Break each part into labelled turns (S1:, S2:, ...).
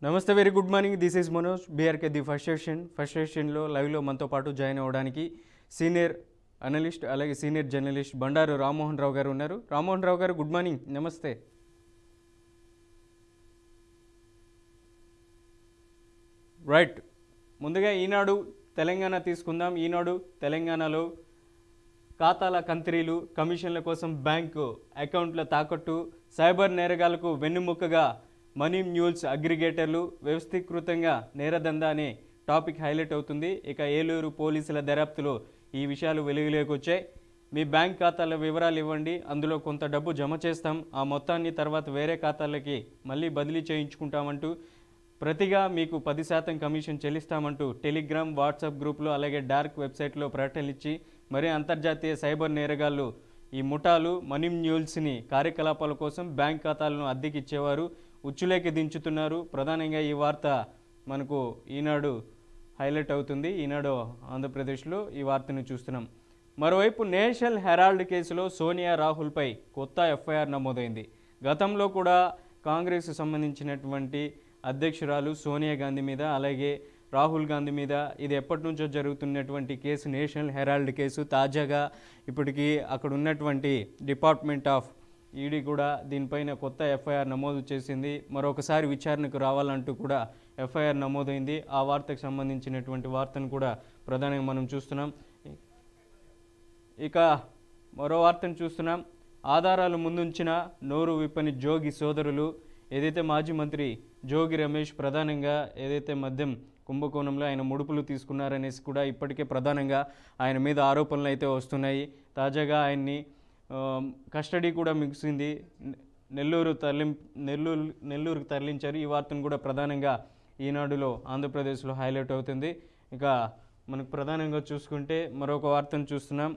S1: నమస్తే, very good morning. This is Manoj, BRK the first సెషన్లో లైవ్లో మనతో పాటు జాయిన్ అవ్వడానికి సీనియర్ అనలిస్ట్ అలాగే సీనియర్ జర్నలిస్ట్ బండారు రామ్మోహన్ రావు గారు ఉన్నారు. రామ్మోహన్ రావు గారు, గుడ్ మార్నింగ్, నమస్తే. రైట్, ముందుగా ఈనాడు తెలంగాణ తీసుకుందాం. ఈనాడు తెలంగాణలో ఖాతాల కంత్రీలు, కమిషన్ల కోసం బ్యాంకు అకౌంట్ల తాకట్టు, సైబర్ నేరగాళ్లకు వెన్నుముక్కగా మనీ మ్యూల్స్ అగ్రిగేటర్లు, వ్యవస్థీకృతంగా నేరదందా అనే టాపిక్ హైలైట్ అవుతుంది. ఇక ఏలూరు పోలీసుల దర్యాప్తులో ఈ విషయాలు వెలుగులోకి వచ్చాయి. మీ బ్యాంక్ ఖాతాల వివరాలు ఇవ్వండి, అందులో కొంత డబ్బు జమ చేస్తాం, ఆ మొత్తాన్ని తర్వాత వేరే ఖాతాలకి మళ్ళీ బదిలీ చేయించుకుంటామంటూ, ప్రతిగా మీకు 10% కమిషన్ చెల్లిస్తామంటూ టెలిగ్రామ్, వాట్సాప్ గ్రూపులు అలాగే డార్క్ వెబ్సైట్లో ప్రకటనలు ఇచ్చి మరీ అంతర్జాతీయ సైబర్ నేరగాళ్లు ఈ ముఠాలు మనీ మ్యూల్స్ని కార్యకలాపాల కోసం బ్యాంక్ ఖాతాలను అద్దెకిచ్చేవారు ఉచ్చులేకి దించుతున్నారు. ప్రధానంగా ఈ వార్త మనకు ఈనాడు హైలైట్ అవుతుంది. ఈనాడు ఆంధ్రప్రదేశ్లో ఈ వార్తను చూస్తున్నాం. మరోవైపు నేషనల్ హెరాల్డ్ కేసులో సోనియా రాహుల్పై కొత్త ఎఫ్ఐఆర్ నమోదైంది. గతంలో కూడా కాంగ్రెస్కు సంబంధించినటువంటి అధ్యక్షురాలు సోనియా గాంధీ మీద అలాగే రాహుల్ గాంధీ మీద ఇది ఎప్పటి నుంచో జరుగుతున్నటువంటి కేసు నేషనల్ హెరాల్డ్ కేసు. తాజాగా ఇప్పటికీ అక్కడ ఉన్నటువంటి డిపార్ట్మెంట్ ఆఫ్ ఈడీ కూడా దీనిపైన కొత్త ఎఫ్ఐఆర్ నమోదు చేసింది. మరొకసారి విచారణకు రావాలంటూ కూడా ఎఫ్ఐఆర్ నమోదైంది. ఆ వార్తకు సంబంధించినటువంటి వార్తను కూడా ప్రధానంగా మనం చూస్తున్నాం. ఇక మరో వార్తను చూస్తున్నాం. ఆధారాలు ముందుంచిన నోరు విప్పని జోగి సోదరులు. ఏదైతే మాజీ మంత్రి జోగి రమేష్ ప్రధానంగా ఏదైతే మద్యం కుంభకోణంలో ఆయన ముడుపులు తీసుకున్నారనేసి కూడా ఇప్పటికే ప్రధానంగా ఆయన మీద ఆరోపణలు అయితే వస్తున్నాయి. తాజాగా ఆయన్ని కస్టడీ కూడా ముగిసింది. నెల్లూరుకు తరలించారు. ఈ వార్తను కూడా ప్రధానంగా ఈనాడులో ఆంధ్రప్రదేశ్లో హైలైట్ అవుతుంది. ఇక మనకు ప్రధానంగా చూసుకుంటే మరొక వార్తను చూస్తున్నాం.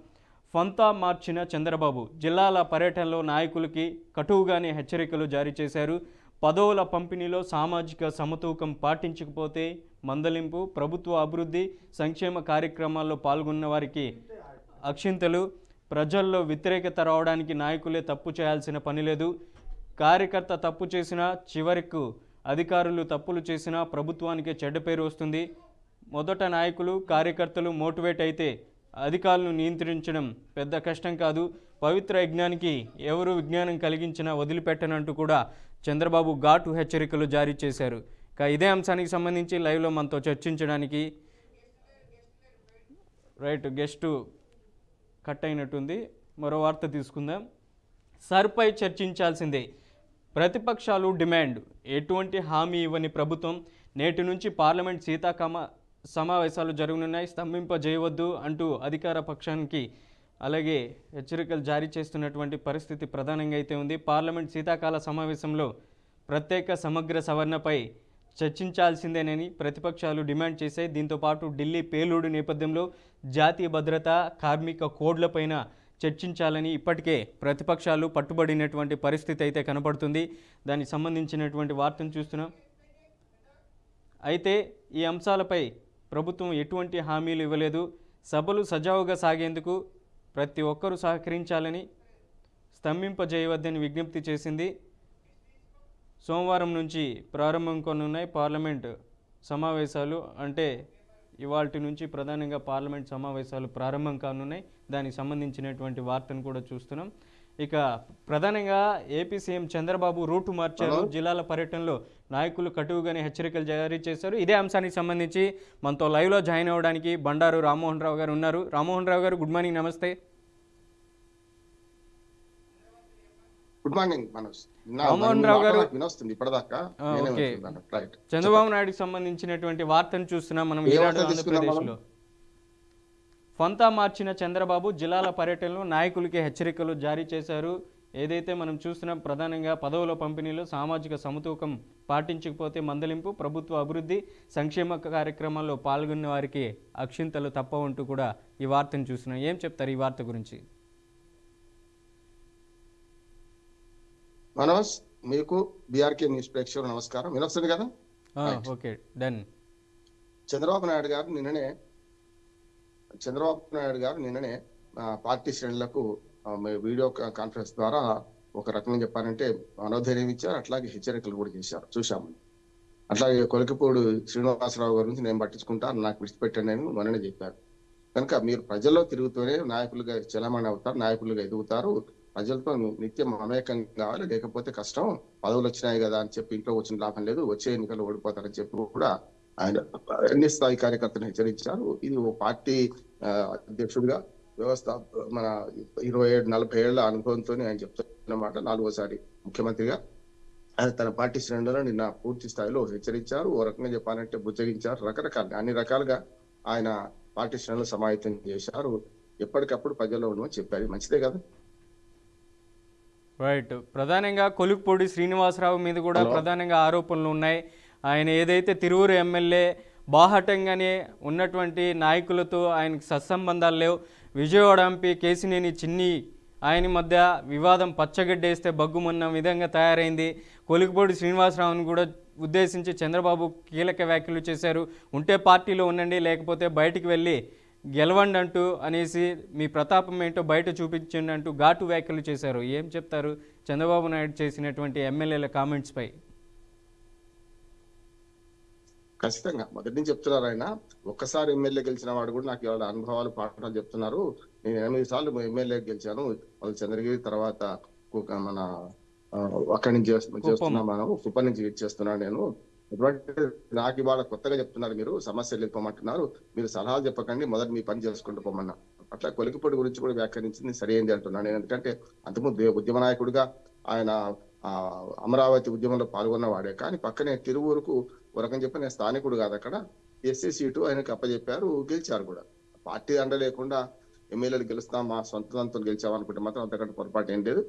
S1: ఫంతా మార్చిన చంద్రబాబు జిల్లాల పర్యటనలో నాయకులకి కటువుగానే హెచ్చరికలు జారీ చేశారు. పదవుల పంపిణీలో సామాజిక సమతూకం పాటించకపోతే మందలింపు, ప్రభుత్వ అభివృద్ధి సంక్షేమ కార్యక్రమాల్లో పాల్గొన్న వారికి అక్షింతలు, ప్రజల్లో వ్యతిరేకత రావడానికి నాయకులే తప్పు చేయాల్సిన పని లేదు, కార్యకర్త తప్పు చేసినా చివరికి అధికారులు తప్పులు చేసినా ప్రభుత్వానికే చెడ్డ పేరు వస్తుంది. మొదట నాయకులు కార్యకర్తలు మోటివేట్ అయితే అధికారులను నియంత్రించడం పెద్ద కష్టం కాదు. పవిత్ర యజ్ఞానికి ఎవరు విజ్ఞానం కలిగించినా వదిలిపెట్టనంటూ కూడా చంద్రబాబు ఘాటు హెచ్చరికలు జారీ చేశారు. ఇదే అంశానికి సంబంధించి లైవ్లో మనతో చర్చించడానికి గెస్టు కట్ అయినట్టుంది. మరో వార్త తీసుకుందాం. సర్పై చర్చించాల్సిందే, ప్రతిపక్షాలు డిమాండ్. ఎటువంటి హామీ ఇవ్వని ప్రభుత్వం, నేటి నుంచి పార్లమెంట్ సమావేశాలు జరగనున్నాయి, స్తంభింపజేయవద్దు అంటూ అధికార పక్షానికి అలాగే హెచ్చరికలు జారీ చేస్తున్నటువంటి పరిస్థితి ప్రధానంగా అయితే ఉంది. పార్లమెంట్ శీతాకాల సమావేశంలో ప్రత్యేక సమగ్ర సవరణపై చర్చించాల్సిందేనని ప్రతిపక్షాలు డిమాండ్ చేశాయి. దీంతోపాటు ఢిల్లీ పేలుడు నేపథ్యంలో జాతీయ భద్రత, కార్మిక కోడ్లపైన చర్చించాలని ఇప్పటికే ప్రతిపక్షాలు పట్టుబడినటువంటి పరిస్థితి అయితే కనపడుతుంది. దానికి సంబంధించినటువంటి వార్తను చూస్తున్నాం. అయితే ఈ అంశాలపై ప్రభుత్వం ఎటువంటి హామీలు ఇవ్వలేదు. సభలు సజావుగా సాగేందుకు ప్రతి ఒక్కరూ సహకరించాలని, స్తంభింపజేయవద్దని విజ్ఞప్తి చేసింది. సోమవారం నుంచి ప్రారంభం కానున్నాయి పార్లమెంట్ సమావేశాలు. అంటే ఇవాల్టి నుంచి ప్రధానంగా పార్లమెంట్ సమావేశాలు ప్రారంభం కానున్నాయి. దానికి సంబంధించినటువంటి వార్తను కూడా చూస్తున్నాం. ఇక ప్రధానంగా ఏపీ సీఎం చంద్రబాబు రూటు మార్చారు. జిల్లాల పర్యటనలో నాయకులు కటువుగానే హెచ్చరికలు జారీ చేశారు. ఇదే అంశానికి సంబంధించి మనతో లైవ్లో జాయిన్ అవ్వడానికి బండారు రామ్మోహన్ రావు గారు ఉన్నారు. రామ్మోహన్ రావు గారు, గుడ్ మార్నింగ్, నమస్తే.
S2: Good morning Manoj.
S1: రామ్మోహన్ రావు గారు,
S2: చంద్రబాబు
S1: నాయుడుకి సంబంధించినటువంటి వార్తను చూస్తున్నాం మనం ఈనాడు ఆంధ్రప్రదేశ్లో. ఫంతా మార్చిన చంద్రబాబు జిల్లాల పర్యటనలో నాయకులకి హెచ్చరికలు జారీ చేశారు. ఏదైతే మనం చూస్తున్నాం ప్రధానంగా పదవుల పంపిణీలో సామాజిక సమతూకం పాటించకపోతే మందలింపు, ప్రభుత్వ అభివృద్ధి సంక్షేమ కార్యక్రమాల్లో పాల్గొన్న వారికి అక్షింతలు తప్పవంటూ కూడా ఈ వార్తను చూస్తున్నాం. ఏం చెప్తారు ఈ వార్త గురించి?
S2: మనోజ్, మీకు బీఆర్కే న్యూస్ ప్రేక్షకులు నమస్కారం. వినొస్తుంది కదా?
S1: Okay, done.
S2: చంద్రబాబు నాయుడు గారు నిన్ననే పార్టీ శ్రేణులకు వీడియో కాన్ఫరెన్స్ ద్వారా ఒక రకంగా చెప్పారంటే మనోధైర్యం ఇచ్చారు, అట్లాగే హెచ్చరికలు కూడా చేశారు, చూశాము. అట్లాగే కొలికిపూడి శ్రీనివాసరావు గారి గురించి నేను పట్టించుకుంటా, నాకు విడిచిపెట్టాను నేను మొన్ననే చెప్పారు. కనుక మీరు ప్రజల్లో తిరుగుతూనే నాయకులుగా చలామణి అవుతారు, నాయకులుగా ఎదుగుతారు. ప్రజలతో నిత్యం మమేకం కావాలి, లేకపోతే కష్టం. పదవులు వచ్చినాయి కదా అని చెప్పి ఇంట్లో వచ్చిన లాభం లేదు, వచ్చే ఎన్నికలు ఓడిపోతారని చెప్పి కూడా ఆయన అన్ని స్థాయి కార్యకర్తలు హెచ్చరించారు. ఇది ఓ పార్టీ అధ్యక్షుడిగా వ్యవస్థ మన 27-40 ఏళ్ల అనుభవంతో ఆయన చెప్తున్నమాట. 4వసారి ముఖ్యమంత్రిగా ఆయన తన పార్టీ శ్రేణులను నిన్న పూర్తి స్థాయిలో హెచ్చరించారు. ఓ రకంగా చెప్పాలంటే బుజ్జగించారు. రకరకాలుగా అన్ని రకాలుగా ఆయన పార్టీ శ్రేణులు సమాయత్తం చేశారు. ఎప్పటికప్పుడు ప్రజల్లో ఉండమని చెప్పారు. మంచిదే కదా.
S1: రైట్. ప్రధానంగా కొలుకుపూడి శ్రీనివాసరావు మీద కూడా ప్రధానంగా ఆరోపణలు ఉన్నాయి. ఆయన ఏదైతే తిరువురు ఎమ్మెల్యే బాహటంగానే ఉన్నటువంటి నాయకులతో ఆయనకు సత్సంబంధాలు లేవు. విజయవాడ ఎంపీ కేసినేని చిన్ని ఆయన మధ్య వివాదం పచ్చగడ్డేస్తే బగ్గుమన్న విధంగా తయారైంది. కొలుకుపూడి శ్రీనివాసరావును కూడా ఉద్దేశించి చంద్రబాబు కీలక వ్యాఖ్యలు చేశారు. ఉంటే పార్టీలో ఉండండి, లేకపోతే బయటికి వెళ్ళి గెలవండి అంటూ అనేసి మీ ప్రతాపం ఏంటో బయట చూపించండి అంటూ ఘాటు వ్యాఖ్యలు చేశారు. ఏం చెప్తారు చంద్రబాబు నాయుడు చేసినటువంటి ఎమ్మెల్యేల కామెంట్స్ పై?
S2: ఖచ్చితంగా మొదటి నుంచి చెప్తున్నారు ఆయన. ఒక్కసారి ఎమ్మెల్యే గెలిచిన వాడు కూడా నాకు ఇవాళ అనుభవాలు పాఠాలు చెప్తున్నారు. నేను 8 సార్లు ఎమ్మెల్యే గెలిచాను. వాళ్ళు చంద్రగిరి తర్వాత మన అక్కడి నుంచి చేస్తున్నా, మనం కుప్పం నుంచి చేస్తున్నాను నేను. నాకు ఇవాళ కొత్తగా చెప్తున్నారు, మీరు సమస్యలు వెళ్ళిపోమంటున్నారు, మీరు సలహాలు చెప్పకండి, మొదటి మీ పని చేసుకుంటూ పోమన్నా. అట్లా కొలికిపూడి గురించి కూడా వ్యాఖ్యానించింది సరైంది అంటున్నాను నేను. ఎందుకంటే అంతకుముందు ఉద్యమ నాయకుడిగా ఆయన అమరావతి ఉద్యమంలో పాల్గొన్న వాడే, కానీ పక్కనే తిరువూరుకు ఒక రకం చెప్పి నేను స్థానికుడు కాదు, అక్కడ ఎస్సీ సీటు ఆయనకు అప్పచెప్పారు, గెలిచారు కూడా. పార్టీ అండ లేకుండా ఎమ్మెల్యేలు గెలుస్తాం, మా సొంతంతో గెలిచామనుకుంటే మాత్రం అంతకంటే పొరపాటు ఏం లేదు.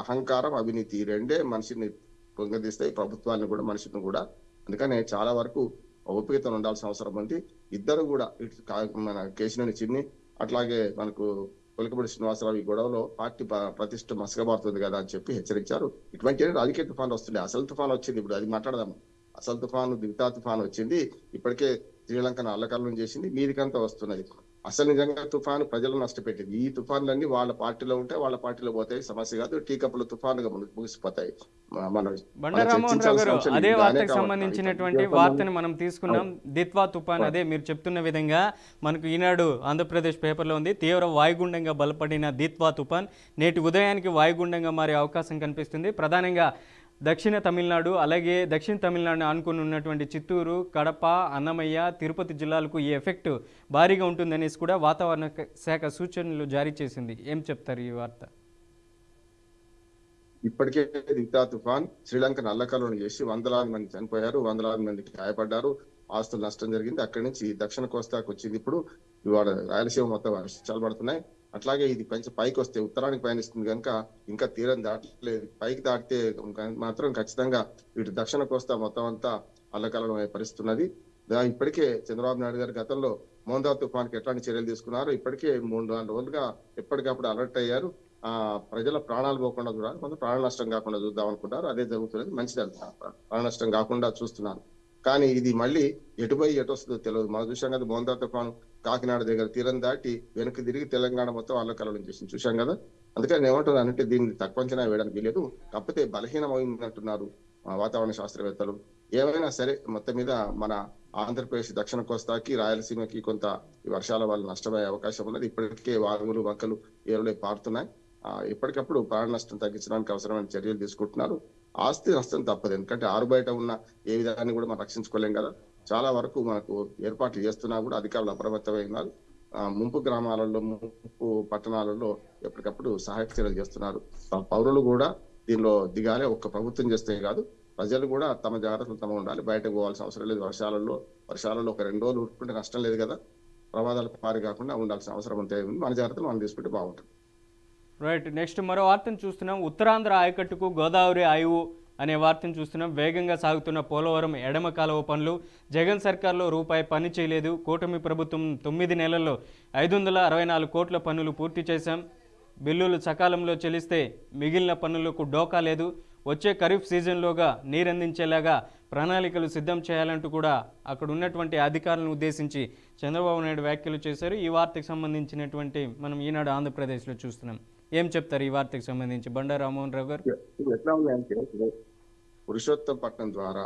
S2: అహంకారం, అవినీతి రెండే మనిషిని పొంగదీస్తాయి, ప్రభుత్వాన్ని కూడా మనిషిని కూడా. అందుకనే చాలా వరకు ఓపికతో ఉండాల్సిన అవసరం ఉంది. ఇద్దరు కూడా మన కేసినేని చిన్ని అట్లాగే మనకు కొలికిపూడి శ్రీనివాసరావు ఈ గొడవలో పార్టీ ప్రతిష్ట మసకబారుతుంది కదా అని చెప్పి హెచ్చరించారు. ఇటువంటి రాజకీయ తుఫాను వస్తుంది. అసలు తుఫాను వచ్చింది, ఇప్పుడు అది మాట్లాడదాం. అసలు తుఫాను దిగుతా తుఫాను వచ్చింది. ఇప్పటికే శ్రీలంకను అల్లకల్లం చేసింది, మీదికంతా వస్తున్నది. అసలు నిజంగా తుఫాను ప్రజలను నష్టపెట్టింది. ఈ తుఫాన్లన్నీ వాళ్ళ పార్టీలో ఉంటే వాళ్ళ పార్టీలో పోతాయి, సమస్య కాదు. టీ కప్పులు తుఫానుగా ముగిసిపోతాయి.
S1: బండారామోహన్ రావు గారు, అదే వార్తకు సంబంధించినటువంటి వార్తని మనం తీసుకున్నాం. దిత్వా తుఫాన్, అదే మీరు చెప్తున్న విధంగా మనకు ఈనాడు ఆంధ్రప్రదేశ్ పేపర్లో ఉంది. తీవ్ర వాయుగుండంగా బలపడిన దిత్వా తుఫాన్ నేటి ఉదయానికి వాయుగుండంగా మారే అవకాశం కనిపిస్తుంది. ప్రధానంగా దక్షిణ తమిళనాడు, అలాగే దక్షిణ తమిళనాడుని ఆనుకుని ఉన్నటువంటి చిత్తూరు, కడప, అన్నమయ్య, తిరుపతి జిల్లాలకు ఈ ఎఫెక్ట్ భారీగా ఉంటుందనేసి కూడా వాతావరణ శాఖ సూచనలు జారీ చేసింది. ఏం చెప్తారు ఈ వార్త?
S2: ఇప్పటికే దిత్వా తుఫాన్ శ్రీలంకను అల్లకల్లోలం చేసి వందలాది మంది చనిపోయారు, వందలాది మందికి గాయపడ్డారు, ఆస్తులు నష్టం జరిగింది. అక్కడి నుంచి దక్షిణ కోస్తాకు వచ్చింది. ఇప్పుడు ఇవాళ రాయలసీమ మొత్తం వర్షాలు పడుతున్నాయి. అట్లాగే ఇది కొంచెం పైకి వస్తే ఉత్తరానికి పయనిస్తుంది కనుక ఇంకా తీరం దాటలేదు. పైకి దాటితే మాత్రం ఖచ్చితంగా ఇటు దక్షిణ కోస్తా మొత్తం అంతా అల్లకల్లోలం పరిస్తున్నది. ఇప్పటికే చంద్రబాబు నాయుడు గారు గతంలో మోందా తుఫాన్కి ఎట్లాంటి చర్యలు తీసుకున్నారు, ఇప్పటికే 3-4 రోజులుగా ఎప్పటికప్పుడు అలర్ట్ అయ్యారు. ప్రజల ప్రాణాలు పోకుండా చూడాలి, కొంత ప్రాణ నష్టం కాకుండా చూద్దాం అనుకుంటారు. అదే జరుగుతున్నది, మంచిది అంటున్నారు. ప్రాణ నష్టం కాకుండా చూస్తున్నారు. కానీ ఇది మళ్ళీ ఎటుపోయి ఎటు వస్తుందో తెలియదు. మనం చూసాం కదా, మోందా తుఫాను కాకినాడ దగ్గర తీరం దాటి వెనక్కి తిరిగి తెలంగాణ మొత్తం అల్లకల్లోలం చేసింది, చూసాం కదా. అందుకని ఏమంటున్నారు అంటే దీన్ని తక్కువ అంచనా వేయడానికి వీలేదు, కాకపోతే బలహీనమైంది అంటున్నారు వాతావరణ శాస్త్రవేత్తలు. ఏమైనా సరే మొత్తం మీద మన ఆంధ్రప్రదేశ్ దక్షిణ కోస్తాకి, రాయలసీమకి కొంత వర్షాల వల్ల నష్టమయ్యే అవకాశం ఉన్నది. ఇప్పటికే వాగులు, వంకలు, ఏరులై పారుతున్నాయి. ఎప్పటికప్పుడు ప్రాణ నష్టం తగ్గించడానికి అవసరమైన చర్యలు తీసుకుంటున్నారు. ఆస్తి నష్టం తప్పదు, ఎందుకంటే ఆరుబయట ఉన్న ఏ విధాన్ని కూడా మనం రక్షించుకోలేం కదా. చాలా వరకు మనకు ఏర్పాట్లు చేస్తున్నా కూడా అధికారులు అప్రమత్తమైనారు. ముంపు గ్రామాలలో, ముంపు పట్టణాలలో ఎప్పటికప్పుడు సహాయక చర్యలు చేస్తున్నారు. పౌరులు కూడా దీనిలో దిగాలి. ఒక్క ప్రభుత్వం చేస్తే కాదు, ప్రజలు కూడా తమ జాగ్రత్తలు తమ ఉండాలి. బయటకు పోవాల్సిన అవసరం లేదు. వర్షాలలో ఒక 2 రోజులు ఊరుకుంటే నష్టం లేదు కదా. ప్రమాదాలకు పారి కాకుండా ఉండాల్సిన అవసరం ఉంటే మన జాగ్రత్తలు మనం తీసుకుంటే బాగుంటుంది.
S1: రైట్. నెక్స్ట్ మరో వార్తను చూస్తున్నాం. ఉత్తరాంధ్ర ఆయకట్టుకు గోదావరి ఆయువు అనే వార్తను చూస్తున్నాం. వేగంగా సాగుతున్న పోలవరం ఎడమ కాలువ పనులు. జగన్ సర్కార్లో రూపాయి పని చేయలేదు. కూటమి ప్రభుత్వం 9 నెలల్లో 564 కోట్ల పనులు పూర్తి చేశాం. బిల్లులు సకాలంలో చెల్లిస్తే మిగిలిన పనులకు డోకా లేదు. వచ్చే ఖరీఫ్ సీజన్లోగా నీరందించేలాగా ప్రణాళికలు సిద్ధం చేయాలంటూ కూడా అక్కడ ఉన్నటువంటి అధికారులను ఉద్దేశించి చంద్రబాబు నాయుడు వ్యాఖ్యలు చేశారు. ఈ వార్తకు సంబంధించినటువంటి మనం ఈనాడు ఆంధ్రప్రదేశ్లో చూస్తున్నాం. ఏం చెప్తారు ఈ వార్తకు సంబంధించి బండారామోహన్ రావు గారు?
S2: ఎట్లా ఉన్నాయంటే పురుషోత్తంపట్నం ద్వారా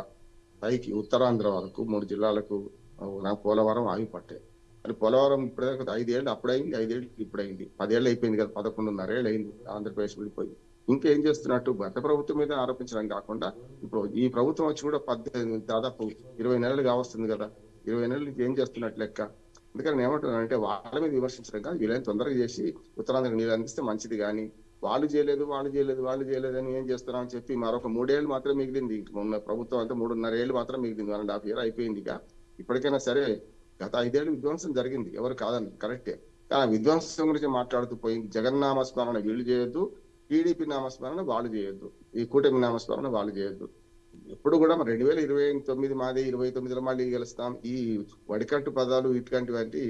S2: పైకి ఉత్తరాంధ్ర వరకు 3 జిల్లాలకు పోలవరం ఆగిపట్టాయి. మరి పోలవరం ఇప్పటిదాకా 5 ఏళ్ళు అప్పుడైంది, 5 ఏళ్ళు ఇప్పుడైంది, 10 ఏళ్ళు అయిపోయింది కదా, 11.5 ఏళ్ళు అయింది ఆంధ్రప్రదేశ్ విడిపోయి. ఇంకేం చేస్తున్నట్టు గత ప్రభుత్వం మీద ఆరోపించడం కాకుండా ఇప్పుడు ఈ ప్రభుత్వం వచ్చి కూడా దాదాపు 20 నెలలు కావస్తుంది కదా, 20 నెలల నుంచి ఏం చేస్తున్నట్టు లెక్క. అందుకని నేను ఏమంటున్నానంటే వాళ్ళ మీద విమర్శించడం కాదు, వీళ్ళని తొందరగా చేసి ఉత్తరాంధ్ర నీళ్ళు అందిస్తే మంచిది. కానీ వాళ్ళు చేయలేదు అని ఏం చేస్తున్నారని చెప్పి మరొక 3 ఏళ్ళు మాత్రం మిగిలింది. మొన్న ప్రభుత్వం అంతా 3.5 ఏళ్ళు మాత్రం మిగిలింది, 1.5 year అయిపోయింది. ఇక ఇప్పటికైనా సరే గత 5 ఏళ్ళు విధ్వంసం జరిగింది, ఎవరు కాదని కరెక్టే. కానీ విధ్వంసం గురించి మాట్లాడుతూ పోయి జగన్నామస్మరణ వీళ్ళు చేయొద్దు, టీడీపీ నామస్మరణ వాళ్ళు చేయొద్దు, ఈ కూటమి నామస్మరణ వాళ్ళు చేయొద్దు. ఎప్పుడు కూడా 2029 మాది, 29లో మళ్ళీ గెలుస్తాం, ఈ వడికట్టు పదాలు ఇట్లాంటివంటి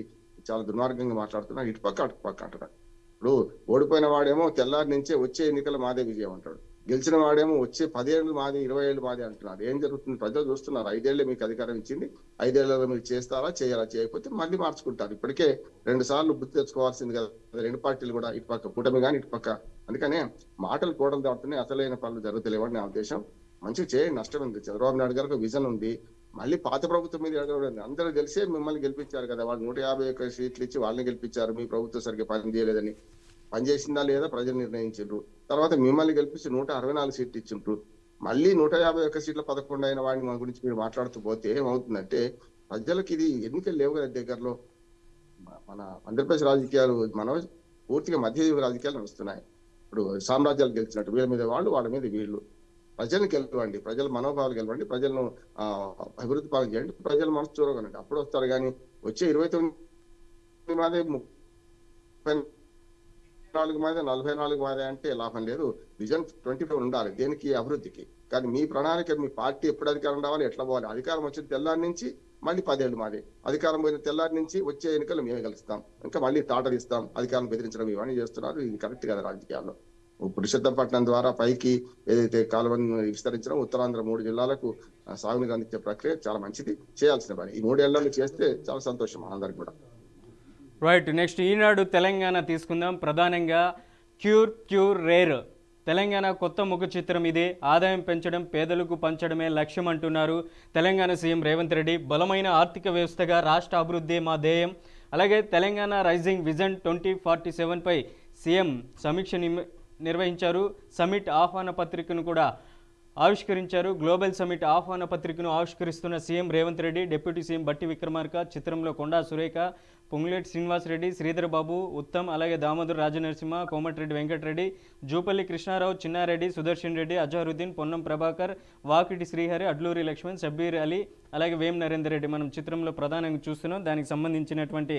S2: చాలా దుర్మార్గంగా మాట్లాడుతున్నారు. ఇటుపక్క అటుపక్క అంటున్నారు. ఇప్పుడు ఓడిపోయిన వాడేమో తెల్లారి నుంచే వచ్చే ఎన్నికల మాదే విజయం అంటాడు, గెలిచిన వాడేమో వచ్చే 10 ఏళ్ళు మాది, 20 ఏళ్ళు మాది అంటున్నారు. ఏం జరుగుతుంది? ప్రజలు చూస్తున్నారు. 5 ఏళ్ళే మీకు అధికారం ఇచ్చింది, 5 ఏళ్లలో మీరు చేస్తారా, చేయాలా, చేయకపోతే మళ్ళీ మార్చుకుంటారు. ఇప్పటికే 2 సార్లు బుద్ధి తెచ్చుకోవాల్సింది కదా 2 పార్టీలు కూడా, ఇటుపక్క కూటమి కానీ ఇటుపక్క. అందుకనే మాటలు కోటలు దాటుతున్నాయి, అసలైన పనులు జరుగుతలేవని నా ఉద్దేశం. మంచిగా చేయండి, నష్టం ఉంది. చంద్రబాబు నాయుడు గారికి విజన్ ఉంది, మళ్ళీ పాత ప్రభుత్వం మీద ఎడగడం. అందరూ తెలిసే మిమ్మల్ని గెలిపించారు కదా, వాళ్ళు 151 సీట్లు ఇచ్చి వాళ్ళని గెలిపించారు. మీ ప్రభుత్వం సరిగ్గా పని చేయలేదని, పనిచేసిందా లేదా ప్రజలు నిర్ణయించారు. తర్వాత మిమ్మల్ని గెలిపించి 164 సీట్లు ఇచ్చిండ్రు. మళ్ళీ 151 సీట్ల 11 అయిన వాడిని మన గురించి మీరు మాట్లాడుతూ పోతే ఏమవుతుందంటే, ప్రజలకు ఇది ఎన్నికలు లేవు కదా దగ్గరలో. మన ఆంధ్రప్రదేశ్ రాజకీయాలు మనం పూర్తిగా మధ్యయుగ రాజకీయాలు నడుస్తున్నాయి. ఇప్పుడు సామ్రాజ్యాలు గెలిచినట్టు వీళ్ళ మీద వాళ్ళు, వాళ్ళ మీద వీళ్ళు. ప్రజలను గెలవండి, ప్రజల మనోభావాలు గెలవండి, ప్రజలను అభివృద్ధి పాలన చేయండి, ప్రజల మనసు చూరగనండి, అప్పుడు వస్తారు. కానీ వచ్చే 29 మాదే, 34 మాదే, 44 మాదే అంటే లాభం లేదు. విజన్ 24 ఉండాలి దేనికి? అభివృద్ధికి. కానీ మీ ప్రణాళిక, మీ పార్టీ ఎప్పుడు అధికారం రావాలి, ఎట్లా పోవాలి, అధికారం వచ్చిన తెల్లారి నుంచి మళ్ళీ 10 ఏళ్ళు మాదే, అధికారం పోయిన తెల్లారి నుంచి వచ్చే ఎన్నికలు మేమే గెలుస్తాం, ఇంకా మళ్ళీ తాటలు ఇస్తాం, అధికారం బెదిరించడం ఇవన్నీ చేస్తున్నారు. ఇది కరెక్ట్ కదా రాజకీయాల్లో. పురుషోత్తంపట్నం ద్వారా పైకి ఏదైతే కాలువను విస్తరించడం, ఉత్తరాంధ్ర 3 జిల్లాలకు సాగునీరు అందించే ప్రక్రియ చాలా మంచిది, చేయాల్సిన పని. ఈ 3 ఏళ్లలో చేస్తే చాలా సంతోషం అందరికి కూడా.
S1: రైట్. నెక్స్ట్ ఈనాడు తెలంగాణ తీసుకుందాం. ప్రధానంగా క్యూర్ రేర్ తెలంగాణ కొత్త ముఖ చిత్రం ఇదే. ఆదాయం పెంచడం, పేదలకు పంచడమే లక్ష్యం అంటున్నారు తెలంగాణ సీఎం రేవంత్ రెడ్డి. బలమైన ఆర్థిక వ్యవస్థగా రాష్ట్ర అభివృద్ధి మా ధ్యేయం. అలాగే తెలంగాణ రైజింగ్ విజన్ 2047పై సీఎం సమీక్ష నిర్వహించారు. సమిట్ ఆహ్వాన పత్రికను కూడా ఆవిష్కరించారు. గ్లోబల్ సమిట్ ఆహ్వాన పత్రికను ఆవిష్కరిస్తున్న CM Revanth Reddy, deputy CM Bhatti Vikramarka, చిత్రంలో కొండా సురేఖ, పొంగులేటి శ్రీనివాసరెడ్డి, శ్రీధర్ బాబు, ఉత్తమ్, అలాగే దామోదర్ రాజనరసింహ, కోమటిరెడ్డి వెంకటరెడ్డి, జూపల్లి కృష్ణారావు, చిన్నారెడ్డి, సుదర్శన్ రెడ్డి, అజహరుద్దీన్, పొన్నం ప్రభాకర్, వాకిటి శ్రీహరి, అడ్లూరి లక్ష్మణ్, షబ్బీర్ అలీ, అలాగే వేం నరేందర్ రెడ్డి మనం చిత్రంలో ప్రధానంగా చూస్తున్నాం. దానికి సంబంధించినటువంటి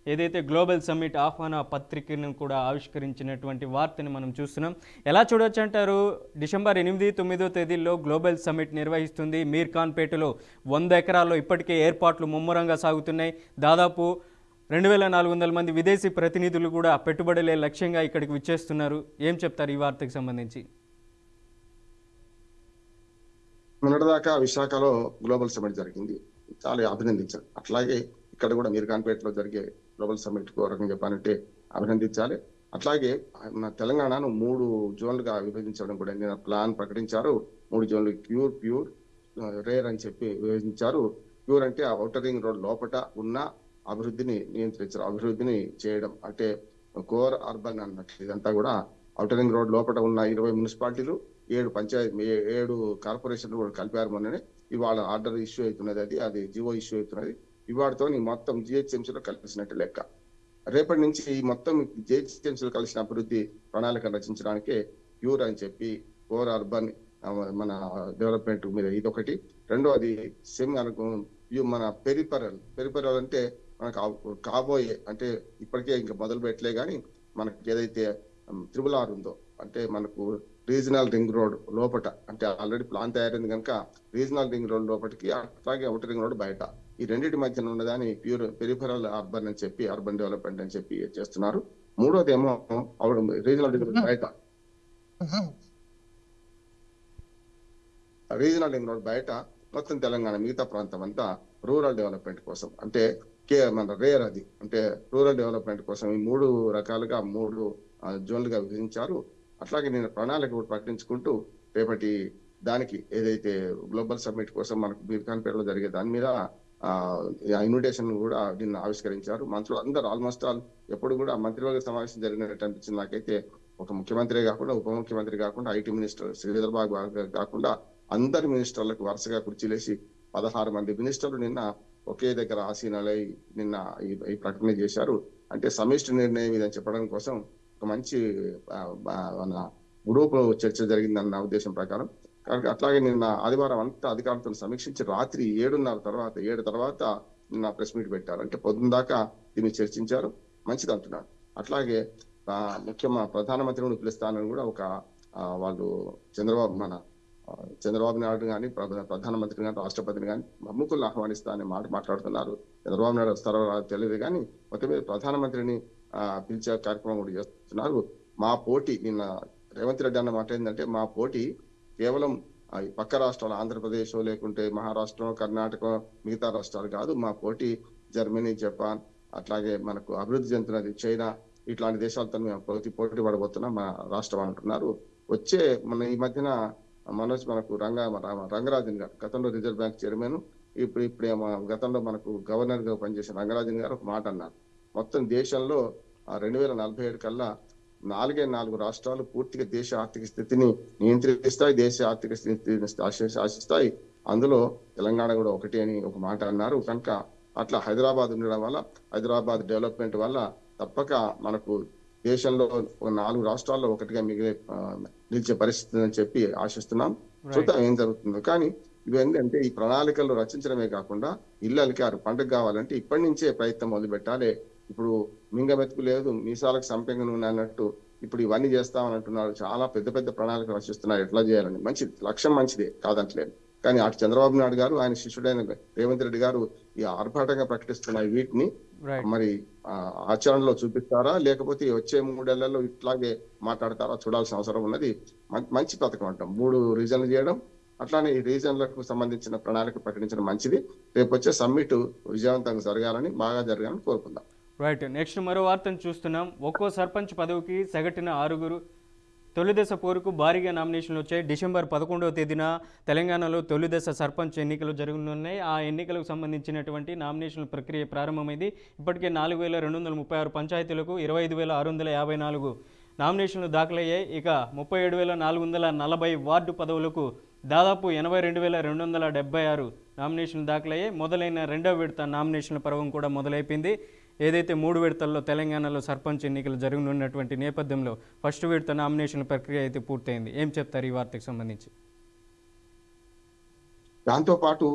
S1: ఏదైతే గ్లోబల్ సమ్మిట్ ఆహ్వాన పత్రికను కూడా ఆవిష్కరించినటువంటి వార్తని మనం చూస్తున్నాం. ఎలా చూడొచ్చు అంటారు? డిసెంబర్ 8, 9 తేదీల్లో గ్లోబల్ సమ్మిట్ నిర్వహిస్తుంది మీర్ఖాన్పేటలో. 100 ఎకరాల్లో ఇప్పటికే ఏర్పాట్లు ముమ్మరంగా సాగుతున్నాయి. దాదాపు 2400 మంది విదేశీ ప్రతినిధులు కూడా పెట్టుబడులే లక్ష్యంగా ఇక్కడికి విచ్చేస్తున్నారు. ఏం చెప్తారు ఈ వార్తకు సంబంధించి?
S2: మొన్నటిదాకా విశాఖలో గ్లోబల్ సమ్మిట్ జరిగింది, చాలా అభినందించారు. అట్లాగే ఇక్కడ కూడా మీర్ఖాన్పేటలో జరిగే గ్లోబల్ సమ్మిట్ కు రకంగా చెప్పాలంటే అభినందించాలి. అట్లాగే మన తెలంగాణను 3 జోన్లుగా విభజించడం కూడా నిన్న ప్లాన్ ప్రకటించారు. 3 జోన్లు ప్యూర్ రేర్ అని చెప్పి విభజించారు. ప్యూర్ అంటే ఆ ఔటర్ రింగ్ రోడ్ లోపట ఉన్న అభివృద్ధిని నియంత్రించడం, అభివృద్ధిని చేయడం అంటే కోర్ అర్బన్ అన్నట్లు. ఇదంతా కూడా ఔటర్ రింగ్ రోడ్ లోపల ఉన్న 20 మున్సిపాలిటీలు, 7 కార్పొరేషన్లు కూడా కలిపారు. మొన్ననే ఇవాళ ఆర్డర్ ఇష్యూ అవుతున్నది, అది జివో ఇష్యూ అవుతున్నది. ఇవాళతో మొత్తం జిహెచ్ఎంసీలో కలిసినట్టు లెక్క. రేపటి నుంచి ఈ మొత్తం జిహెచ్ఎంసీలో కలిసిన అభివృద్ధి ప్రణాళిక రచించడానికే ప్యూర్ అని చెప్పి కోర్ అర్బన్ మన డెవలప్మెంట్ మీద ఇదొకటి. రెండోది మన పెరిపరల్ అంటే మనకు కాబోయే, అంటే ఇప్పటికే ఇంకా మొదలు పెట్టలే కానీ మనకి ఏదైతే త్రిబుల్ ఆర్ ఉందో, అంటే మనకు రీజనల్ రింగ్ రోడ్ లోపట, అంటే ఆల్రెడీ ప్లాన్ తయారైంది కనుక రీజనల్ రింగ్ రోడ్ లోపలికి, అట్లాగే అవుటర్ రింగ్ రోడ్ బయట, ఈ రెండింటి మధ్యన ఉన్నదాన్ని పెరిఫరల్ అర్బన్ అని చెప్పి, అర్బన్ డెవలప్మెంట్ అని చెప్పి చేస్తున్నారు. మూడోది ఏమో రీజనల్ రింగ్ రోడ్ బయట, రీజనల్ రింగ్ రోడ్ బయట మొత్తం తెలంగాణ మిగతా ప్రాంతం అంతా రూరల్ డెవలప్మెంట్ కోసం, అంటే మన రేర్ అది, అంటే రూరల్ డెవలప్మెంట్ కోసం ఈ 3 రకాలుగా 3 జోన్లుగా విభజించారు. అట్లాగే నేను ప్రణాళిక ప్రకటించుకుంటూ రేపటి దానికి ఏదైతే గ్లోబల్ సమ్మిట్ కోసం మనకు బీర్ఖాన్పేటలో జరిగే దాని మీద ఇన్విటేషన్ కూడా నిన్న ఆవిష్కరించారు. మంత్రులు అందరూ ఆల్మోస్ట్ ఆల్ ఎప్పుడు కూడా మంత్రివర్గ సమావేశం జరిగినట్టు అనిపించింది నాకైతే. ఒక ముఖ్యమంత్రి కాకుండా, ఉప ముఖ్యమంత్రి కాకుండా, ఐటీ మినిస్టర్ శ్రీధర్ బాబు కాకుండా అందరి మినిస్టర్లకు వరుసగా కుర్చీలేసి 16 మంది మినిస్టర్లు నిన్న ఒకే దగ్గర ఆసీనాలై నిన్న ఈ ప్రకటన చేశారు. అంటే సమిష్టి నిర్ణయం ఇదని చెప్పడం కోసం ఒక మంచి మన గ్రూప్ చర్చ జరిగిందన్న ఉద్దేశం ప్రకారం. కాబట్టి అట్లాగే నిన్న ఆదివారం అంతా అధికారులతో సమీక్షించి రాత్రి 7 తర్వాత నిన్న ప్రెస్ మీట్ పెట్టారు. అంటే పొద్దున్న దాకా దీన్ని చర్చించారు. మంచిది అంటున్నారు. అట్లాగే ప్రధానమంత్రిని పిలుస్తానని కూడా ఒక వాళ్ళు చంద్రబాబు నాయుడు కానీ, ప్రధానమంత్రి కానీ, రాష్ట్రపతిని కానీ ప్రముఖులను ఆహ్వానిస్తా అనే మాట మాట్లాడుతున్నారు. చంద్రబాబు నాయుడు వస్తారో తెలియదు కానీ మొత్తం మీద ప్రధానమంత్రిని పిలిచే కార్యక్రమం కూడా చేస్తున్నారు. మా పోటీ నిన్న రేవంత్ రెడ్డి అన్న మాట ఏంటంటే, మా పోటీ కేవలం పక్క రాష్ట్రాలు ఆంధ్రప్రదేశ్ లేకుంటే మహారాష్ట్ర, కర్ణాటక, మిగతా రాష్ట్రాలు కాదు. మా పోటీ జర్మనీ, జపాన్, అట్లాగే మనకు అభివృద్ధి చెందుతున్నది చైనా, ఇట్లాంటి దేశాలతో మేము పోటీ పడబోతున్నాం మా రాష్ట్రం అంటున్నారు. వచ్చే ఈ మధ్యన మనకు రంగరాజన్ గారు, గతంలో రిజర్వ్ బ్యాంక్ చైర్మన్, ఇప్పుడు గతంలో మనకు గవర్నర్ గా పనిచేసిన రంగరాజన్ గారు ఒక మాట అన్నారు. మొత్తం దేశంలో 2047 కల్లా 4 రాష్ట్రాలు పూర్తిగా దేశ ఆర్థిక స్థితిని నియంత్రిస్తాయి, దేశ ఆర్థిక స్థితిని శాసిస్తాయి. అందులో తెలంగాణ కూడా ఒకటి అని ఒక మాట అన్నారు. కనుక అట్లా హైదరాబాద్ ఉండడం వల్ల, హైదరాబాద్ డెవలప్మెంట్ వల్ల తప్పక మనకు దేశంలో 4 రాష్ట్రాల్లో ఒకటిగా నిలిచే పరిస్థితి అని చెప్పి ఆశిస్తున్నాం. చూద్దాం ఏం జరుగుతుందో. కానీ ఇవేంటంటే ఈ ప్రణాళికలు రచించడమే కాకుండా ఇళ్ళకి పండుగ కావాలంటే ఇప్పటి నుంచే ప్రయత్నం మొదలు పెట్టాలి. ఇప్పుడు మింగమెతుకు లేదు, మీసాలకు సంపెంగ నూనె అన్నట్టు ఇప్పుడు ఇవన్నీ చేస్తామని అంటున్నారు. చాలా పెద్ద పెద్ద ప్రణాళికలు రచిస్తున్నారు ఎట్లా చేయాలని. మంచిది, లక్ష్యం మంచిదే, కాదంటలేదు. కానీ అటు చంద్రబాబు నాయుడు గారు, ఆయన శిష్యుడైన రేవంత్ రెడ్డి గారు ఈ ఆర్భాటంగా ప్రకటిస్తున్న వీటిని మరి ఆచరణలో చూపిస్తారా, లేకపోతే వచ్చే 3 ఏళ్లలో ఇట్లాగే మాట్లాడతారా చూడాల్సిన అవసరం ఉన్నది. మంచి పథకం అంటాం 3 రీజన్లు చేయడం, అట్లానే ఈ రీజన్లకు సంబంధించిన ప్రణాళిక ప్రకటించడం మంచిది. రేపు వచ్చే సమ్మిట్ విజయవంతంగా జరగాలని, బాగా జరగాలని కోరుకుందాం.
S1: రైట్. నెక్స్ట్ మరో వార్తను చూస్తున్నాం. ఒక్కో సర్పంచ్ పదవికి సగటున 6 తొలిదశ పోరుకు భారీగా నామినేషన్లు వచ్చాయి. డిసెంబర్ 11వ తేదీన తెలంగాణలో తొలిదశ సర్పంచ్ ఎన్నికలు జరగనున్నాయి. ఆ ఎన్నికలకు సంబంధించినటువంటి నామినేషన్ల ప్రక్రియ ప్రారంభమైంది. ఇప్పటికే 4236 పంచాయతీలకు 25654 నామినేషన్లు దాఖలయ్యాయి. ఇక 37440 వార్డు పదవులకు దాదాపు 82276 నామినేషన్లు దాఖలయ్యాయి. మొదలైన 2వ విడత నామినేషన్ల పర్వం కూడా మొదలైపోయింది. ఏదైతే 3 విడతల్లో తెలంగాణలో సర్పంచ్ ఎన్నికలు జరగనున్నటువంటి నేపథ్యంలో ఫస్ట్ విడత నామినేషన్ల ప్రక్రియ అయితే పూర్తయింది. ఏం చెప్తారు ఈ వార్తకు సంబంధించి?
S2: దాంతో పాటు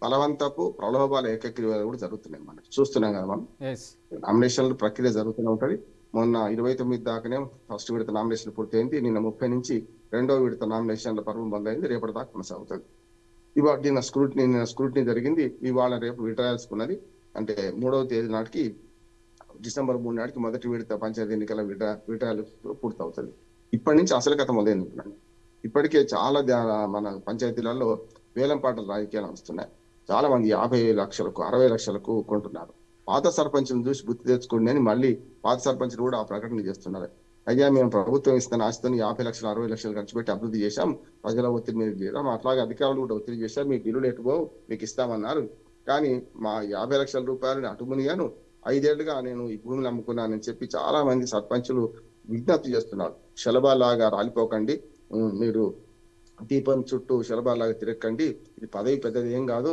S2: బలవంతపు ప్రలోభాల ఏకగ్రీవాలు కూడా జరుగుతున్నాయి. మనం చూస్తున్నాం కదా. మనం నామినేషన్ల ప్రక్రియ జరుగుతూనే ఉంటది. మొన్న 29 దాకానే ఫస్ట్ విడత నామినేషన్ పూర్తయింది. నిన్న 30 నుంచి 2వ విడత నామినేషన్ల పర్వం మొదలైంది. రేపటి దాకా కొనసాగుతుంది. ఇవాళ నిన్న స్క్రూటినీ జరిగింది. ఇవాళ రేపు విడ్రాయల్స్ ఉన్నది. అంటే 3వ తేదీ నాటికి, డిసెంబర్ 3 నాటికి మొదటి విడత పంచాయతీ ఎన్నికల విడ్రాయల్ పూర్తవుతుంది. ఇప్పటి నుంచి అసలు కథ మొదలైంది. ఇప్పటికే చాలా మన పంచాయతీలలో వేలం పాటలు రాజకీయాలు వస్తున్నాయి. చాలా మంది 50 లక్షలకు 60 లక్షలకు కొంటున్నారు. పాత సర్పంచ్ను చూసి బుద్ధి తెచ్చుకోండి అని మళ్ళీ పాత సర్పంచ్లు కూడా ఆ ప్రకటన చేస్తున్నారు. అయ్యా, మేము ప్రభుత్వం ఇస్తున్న ఆస్తితో 50 లక్షలు 60 లక్షలు ఖర్చు పెట్టి అభివృద్ధి చేశాం, ప్రజల ఒత్తిడి మీద చేయడం, అట్లాగే అధికారులు కూడా ఒత్తిడి చేశారు, మీ బిల్లులు ఎటుపోవు, మీకు ఇస్తామన్నారు. కానీ మా 50 లక్షల రూపాయలని అటుమునిగాను 5 ఏళ్లుగా నేను ఈ భూమిని అమ్ముకున్నానని చెప్పి చాలా మంది సర్పంచులు విజ్ఞప్తి చేస్తున్నారు. శలభాలాగా రాలిపోకండి, మీరు దీపం చుట్టూ శలభాలాగా తిరగకండి, ఇది పదవి పెద్దది ఏం కాదు,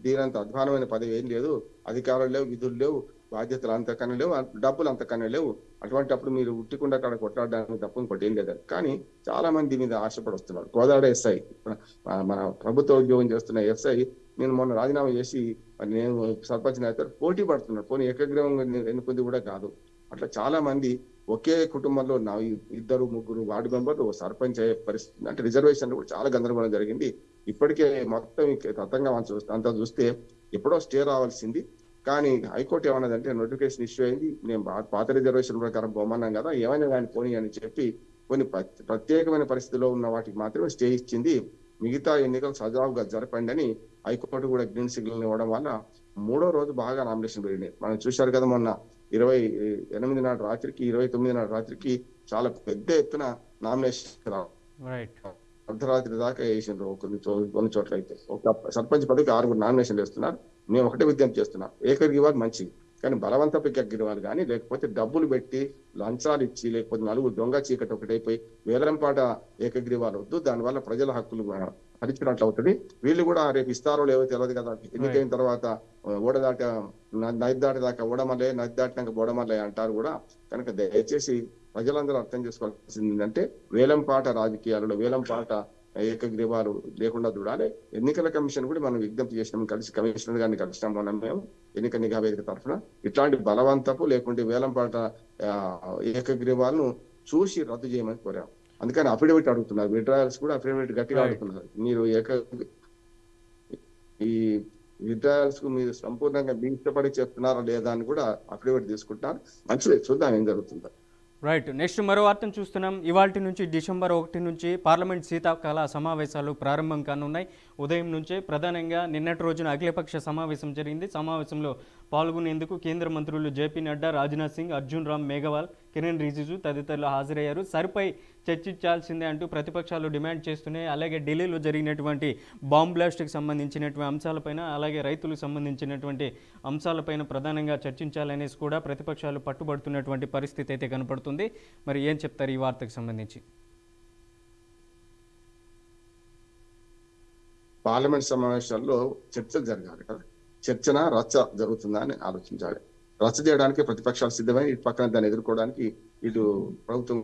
S2: దీనంత అధ్వానమైన పదవి ఏం లేదు, అధికారులు లేవు, విధులు లేవు, బాధ్యతలు అంతకన్నా లేవు, డబ్బులు అంతకన్నా లేవు, అటువంటిప్పుడు మీరు ఉట్టికుండా అక్కడ కొట్లాడడానికి తప్ప ఇంకోటి ఏం లేదు. కానీ చాలా మంది మీద ఆశపడి వస్తున్నారు. కోదాడ ఎస్ఐ, మన ప్రభుత్వ ఉద్యోగం చేస్తున్న ఎస్ఐ, నేను మొన్న రాజీనామా చేసి నేను సర్పంచ్ అయితే పోటీ పడుతున్నాను, పోనీ ఏకగ్రీవంగా ఎన్నుకుంది కూడా కాదు. అట్లా చాలా మంది ఒకే కుటుంబంలో 2, 3 వార్డు మెంబర్లు సర్పంచ్ అయ్యే పరిస్థితి. అంటే రిజర్వేషన్ కూడా చాలా గందరగోళం జరిగింది. ఇప్పటికే మొత్తం తతంగా అంతా చూస్తే ఎప్పుడో స్టే రావాల్సింది. కానీ హైకోర్టు ఏమన్నదంటే నోటిఫికేషన్ ఇష్యూ అయింది, నేను పాత రిజర్వేషన్ ప్రకారం పోమన్నాం కదా, ఏమైనా కానీ పోనీ అని చెప్పి కొన్ని ప్రత్యేకమైన పరిస్థితిలో ఉన్న వాటికి మాత్రమే స్టే ఇచ్చింది. మిగతా ఎన్నికలు సజావుగా జరపండి అని హైకోర్టు కూడా గ్రీన్ సిగ్నల్ ఇవ్వడం వల్ల 3వ రోజు బాగా నామినేషన్ పెరిగినాయి. మనం చూశారు కదా, మొన్న 28 నాటి రాత్రికి 29 నాటి రాత్రికి చాలా పెద్ద ఎత్తున నామినేషన్ అర్ధరాత్రి దాకా వేసిండ్రు కొన్ని చోట్ల అయితే ఒక సర్పంచ్ పదవికి 6 నామినేషన్లు వేస్తున్నారు. మేము ఒకటే విజ్ఞప్తి చేస్తున్నాం, ఏకగ్రీవాలు మంచిది, కానీ బలవంతపు ఏకగ్రీవాలు కానీ లేకపోతే డబ్బులు పెట్టి లంచాలు ఇచ్చి లేకపోతే నలుగురు దొంగ చీకటి ఒకటైపోయి వేలంపాట ఏకగ్రీవాలు వద్దు. దానివల్ల ప్రజల హక్కులు హరించినట్లు అవుతుంది. వీళ్ళు కూడా రేపు ఇస్తారో లేవో తెలియదు కదా. ఎన్నికైన తర్వాత ఓడదాట నది దాటి దాకా ఓడమల్లే, నది దాటినాక బోడమల్లే అంటారు కూడా. కనుక దయచేసి ప్రజలందరూ అర్థం చేసుకోవాల్సింది ఏంటంటే వేలంపాట రాజకీయాలలో వేలంపాట ఏకగ్రీవాలు లేకుండా చూడాలి. ఎన్నికల కమిషన్ కూడా మనం విజ్ఞప్తి చేసినాం, కమిషనర్ గారిని కలిసినాం మనం మేము ఎన్నికల నిఘా వేదిక తరఫున. ఇట్లాంటి బలవంతపు లేకుంటే వేలంపాట ఏకగ్రీవాలను చూసి రద్దు చేయమని కోరాం. అందుకని అఫిడవిట్ అడుగుతున్నారు, విడ్రాయల్స్ కూడా అఫిడవిట్ గట్టిగా అడుగుతున్నారు. మీరు ఈ విడ్రాయల్స్ కు మీరు సంపూర్ణంగా మీ ఇష్టపడి చెప్తున్నారా లేదా అని కూడా అఫిడవిట్ తీసుకుంటున్నారు. మంచిది, చూద్దాం ఏం జరుగుతుందో.
S1: రైట్. నెక్స్ట్ మరో వార్తను చూస్తున్నాం. ఇవాల్టి నుంచి డిసెంబర్ 1 నుంచి పార్లమెంట్ శీతాకాల సమావేశాలు ప్రారంభం కానున్నాయి. ఉదయం నుంచే ప్రధానంగా నిన్నటి రోజున అఖిలపక్ష సమావేశం జరిగింది. సమావేశంలో పాల్గొనేందుకు కేంద్ర మంత్రులు జేపీ నడ్డా, రాజ్నాథ్ సింగ్, అర్జున్ రామ్ మేఘవాల్, కిరణ్ రిజిజు తదితరులు హాజరయ్యారు. సరిపై చర్చించాల్సిందే అంటూ ప్రతిపక్షాలు డిమాండ్ చేస్తున్నాయి. అలాగే ఢిల్లీలో జరిగినటువంటి బాంబ్ బ్లాస్ట్కి సంబంధించినటువంటి అంశాలపైన, అలాగే రైతులకు సంబంధించినటువంటి అంశాలపైన ప్రధానంగా చర్చించాలనేసి కూడా ప్రతిపక్షాలు పట్టుబడుతున్నటువంటి పరిస్థితి అయితే కనపడుతుంది. మరి ఏం చెప్తారు ఈ వార్తకు సంబంధించి?
S2: పార్లమెంట్ సమావేశాల్లో చర్చలు జరగాలి కదా, చర్చన రచ్చ జరుగుతుందా అని ఆలోచించాలి. రచ్చ చేయడానికి ప్రతిపక్షాలు సిద్ధమై ఇటు పక్కన దాన్ని ఎదుర్కోవడానికి ఇటు ప్రభుత్వం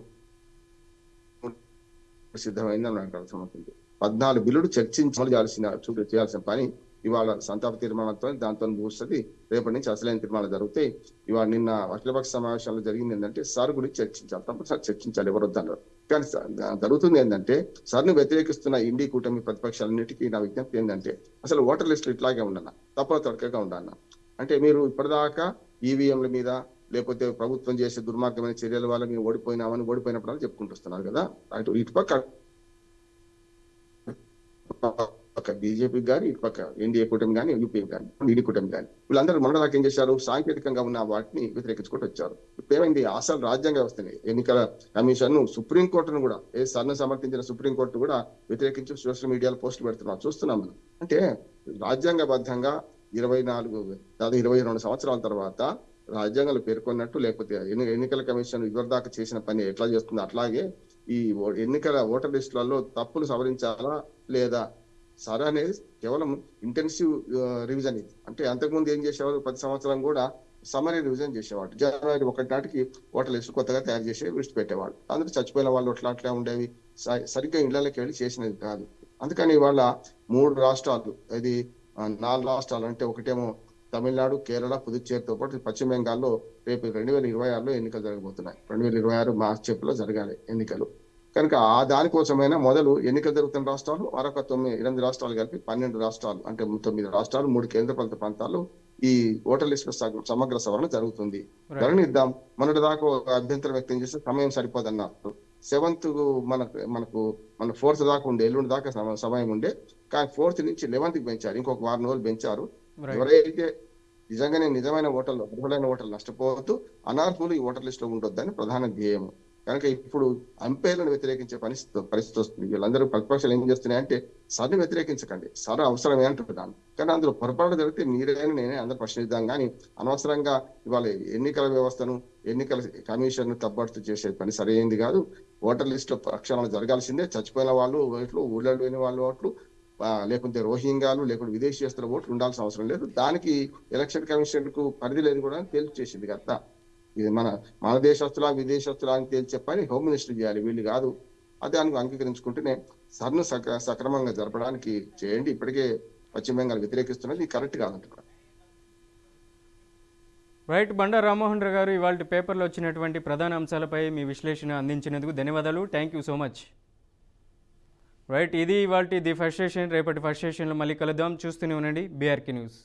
S2: సిద్ధమైందని నాకు అర్థమవుతుంది. 14 బిల్లులు చర్చించి చేయాల్సిన పని ఇవాళ సంతాప తీర్మానంతో దాంతో ముగుస్తుంది. రేపటి నుంచి అసలైన తీర్మానాలు జరుగుతాయి. ఇవాళ నిన్న అఖిలపక్ష సమావేశాల్లో జరిగింది ఏంటంటే సార్ గురించి చర్చించాలి, తప్పనిసరి చర్చించాలి, ఎవరు వద్దన్నారు. కానీ జరుగుతుంది ఏంటంటే సార్ని వ్యతిరేకిస్తున్న ఇండి కూటమి ప్రతిపక్షాలన్నిటికీ నా విజ్ఞప్తి ఏంటంటే అసలు ఓటర్ లిస్టులు ఇట్లాగే ఉండన్నా, తప్ప తడకగా ఉండన్నా. అంటే మీరు ఇప్పటిదాకా ఈవీఎంల మీద లేకపోతే ప్రభుత్వం చేసే దుర్మార్గమైన చర్యల వల్ల మేము ఓడిపోయినప్పుడు చెప్పుకుంటూ వస్తున్నారు కదా. అటు ఇటుపక్క బీజేపీ కానీ ఇటుపక్క ఎన్డీఏ కూటమి కానీ యూపీ కానీ ఈడీ కూటమి కానీ వీళ్ళందరూ మొన్నదాకా ఏం చేశారు, సాంకేతికంగా ఉన్న వాటిని వ్యతిరేకించుకుంటూ వచ్చారు. ఇప్పుడు ఏమైంది, అసలు రాజ్యాంగ వ్యవస్థని ఎన్నికల కమిషన్ సుప్రీంకోర్టును కూడా సర్ను సమర్థించిన సుప్రీంకోర్టు కూడా వ్యతిరేకించి సోషల్ మీడియాలో పోస్టులు పెడుతున్నారు, చూస్తున్నాం మనం. అంటే రాజ్యాంగబద్ధంగా 22 సంవత్సరాల తర్వాత రాజ్యాంగాలు పేర్కొన్నట్టు లేకపోతే ఎన్నికల కమిషన్ ఇదివరదాకా చేసిన పని ఎట్లా చేస్తుందో అట్లాగే ఈ ఎన్నికల ఓటర్ లిస్టులలో తప్పులు సవరించాలా లేదా సరే అనేది కేవలం ఇంటెన్సివ్ రివిజన్. ఇది అంటే అంతకుముందు ఏం చేసేవారు, ప్రతి సంవత్సరం కూడా సమరీ రివిజన్ చేసేవాడు. జనవరి 1 నాటికి ఓటర్ లిస్టు కొత్తగా తయారు చేసి విడిచిపెట్టేవాడు. అందరూ చచ్చిపోయిన వాళ్ళు అట్లా ఉండేవి, సరిగ్గా ఇళ్లకి వెళ్ళి చేసినది కాదు. అందుకని ఇవాళ 3 రాష్ట్రాలు, ఇది 4 రాష్ట్రాలు అంటే ఒకటేమో తమిళనాడు, కేరళ, పుదుచ్చేరితో పాటు పశ్చిమ బెంగాల్లో రేపు 2026లో ఎన్నికలు జరగబోతున్నాయి. 2026 మార్చి ఏప్రిల్లో జరగాలి ఎన్నికలు. కనుక ఆ దానికోసమైనా మొదలు ఎన్నికలు జరుగుతున్న రాష్ట్రాలు మరొక 8 రాష్ట్రాలు కలిపి 12 రాష్ట్రాలు అంటే 9 రాష్ట్రాలు, 3 కేంద్రపాలిత ప్రాంతాలు ఈ ఓటర్ లిస్ట్ సమగ్ర సవరణ జరుగుతుంది. జరగనిద్దాం. మొన్నటి దాకా అభ్యంతరం వ్యక్తం చేస్తే సమయం సరిపోదన్నారు. 7th మన 4th దాకా ఉండే, ఎల్లుండి దాకా సమయం ఉండే, కానీ 4th నుంచి 11th పెంచారు, ఇంకొక 4 రోజులు పెంచారు. ఎవరైతే నిజమైన ఓటర్లు, అర్హులైన ఓటర్లు నష్టపోవద్దు, అనర్హులు ఈ ఓటర్ లిస్ట్ లో ఉండొద్దని ప్రధాన ధ్యేయం. కనుక ఇప్పుడు అంపైర్లను వ్యతిరేకించే పరిస్థితి వస్తుంది. వీళ్ళందరూ ప్రతిపక్షాలు ఏం చేస్తున్నాయంటే సర్ని వ్యతిరేకించకండి, సర్ అవసరమే అంటున్నాను. కానీ అందులో పొరపాటు జరిగితే మీరైనా నేనే అందరూ ప్రశ్నిద్దాం. కానీ అనవసరంగా ఇవాళ ఎన్నికల వ్యవస్థను, ఎన్నికల కమిషన్ తప్పట్టు చేసే పని సరైనది కాదు. ఓటర్ లిస్ట్ లో ప్రక్షాళన జరగాల్సిందే. చచ్చిపోయిన వాళ్ళు ఓట్లు, ఊళ్ళో లేని వాళ్ళు ఓట్లు, లేకుంటే రోహింగ్యాలు, లేకుంటే విదేశీస్తుల ఓట్లు ఉండాల్సిన అవసరం లేదు. దానికి ఎలక్షన్ కమిషన్ కు పరిధి లేదు కూడా తేల్చి చేసింది కదా. ఇది మన దేశస్తులా విదేశస్తులా అని తేల్చి చెప్పని హోమ్ మినిస్టర్ చేయాలి, వీళ్ళు కాదు. అదే అంగీకరించుకుంటేనే సర్ను సక్రమంగా జరపడానికి చేయండి. ఇప్పటికే పశ్చిమ బెంగాల్ వ్యతిరేకిస్తున్నది కరెక్ట్ కాదంటున్నారు.
S1: రైట్. బండా రామ్మోహన్ రావు గారు, ఇవాళ పేపర్లో వచ్చినటువంటి ప్రధాన అంశాలపై మీ విశ్లేషణ అందించినందుకు ధన్యవాదాలు. Thank you so much. Right, ఇది ఇవాళ ది ఫస్ట్ సెషన్. రేపటి ఫస్ట్ సెషన్లో మళ్ళీ కలుద్దాం. చూస్తూనే ఉండండి బీఆర్కే న్యూస్.